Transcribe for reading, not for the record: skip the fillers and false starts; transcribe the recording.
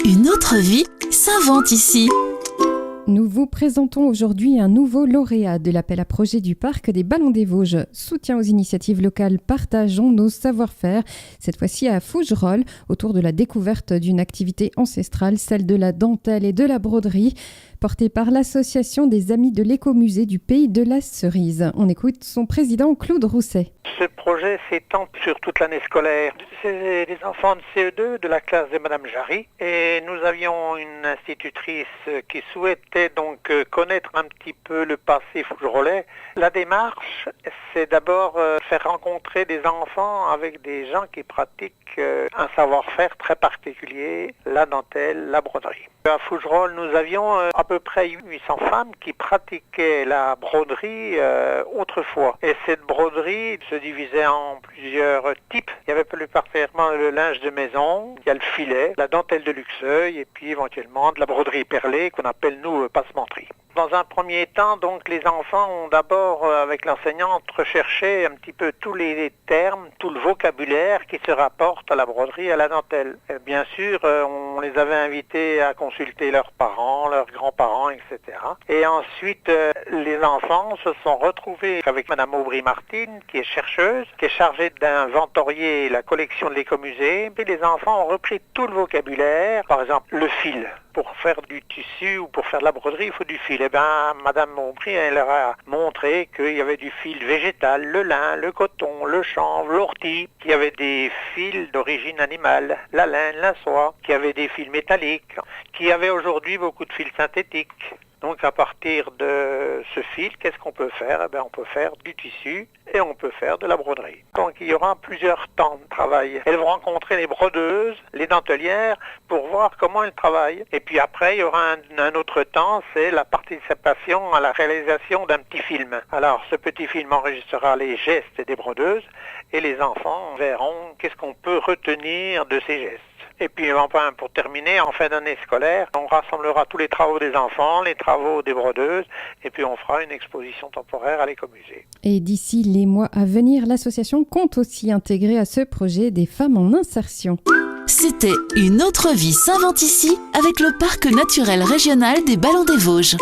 Une autre vie s'invente ici. Nous vous présentons aujourd'hui un nouveau lauréat de l'appel à projet du Parc des Ballons des Vosges. Soutien aux initiatives locales, partageons nos savoir-faire. Cette fois-ci à Fougerolles, autour de la découverte d'une activité ancestrale, celle de la dentelle et de la broderie, portée par l'association des Amis de l'écomusée du Pays de la Cerise. On écoute son président Claude Rousset. Ce projet s'étend sur toute l'année scolaire. C'est les enfants de CE2 de la classe de Madame Jarry et nous avions une institutrice qui souhaitait donc connaître un petit peu le passé fougerolais. La démarche, c'est d'abord faire rencontrer des enfants avec des gens qui pratiquent un savoir-faire très particulier, la dentelle, la broderie. À Fougerolles, nous avions à peu près 800 femmes qui pratiquaient la broderie autrefois. Et cette broderie se divisait en plusieurs types. Il y avait plus particulièrement le linge de maison, il y a le filet, la dentelle de Luxeuil et puis éventuellement de la broderie perlée qu'on appelle nous passementerie. Dans un premier temps, donc, les enfants ont d'abord, avec l'enseignante, recherché un petit peu tous les termes, tout le vocabulaire qui se rapporte à la broderie et à la dentelle. Et bien sûr, on les avait invités à consulter leurs parents, leurs grands-parents, etc. Et ensuite, les enfants se sont retrouvés avec Madame Aubry-Martine, qui est chercheuse, qui est chargée d'inventorier la collection de l'écomusée. Et les enfants ont repris tout le vocabulaire, par exemple le fil. Pour faire du tissu ou pour faire de la broderie, il faut du fil. Eh bien, Madame Aubry, elle leur a montré qu'il y avait du fil végétal, le lin, le coton, le chanvre, l'ortie, qu'il y avait des fils d'origine animale, la laine, la soie, qu'il y avait des fils métalliques, qu'il y avait aujourd'hui beaucoup de fils synthétiques. Donc à partir de ce fil, qu'est-ce qu'on peut faire? Eh bien, on peut faire du tissu et on peut faire de la broderie. Donc il y aura plusieurs temps de travail. Elles vont rencontrer les brodeuses, les dentelières, pour voir comment elles travaillent. Et puis après, il y aura un autre temps, c'est la participation à la réalisation d'un petit film. Alors ce petit film enregistrera les gestes des brodeuses et les enfants verront qu'est-ce qu'on peut retenir de ces gestes. Et puis enfin, pour terminer, en fin d'année scolaire, on rassemblera tous les travaux des enfants, les travaux des brodeuses, et puis on fera une exposition temporaire à l'écomusée. Et d'ici les mois à venir, l'association compte aussi intégrer à ce projet des femmes en insertion. C'était Une autre vie s'invente ici avec le Parc naturel régional des Ballons des Vosges.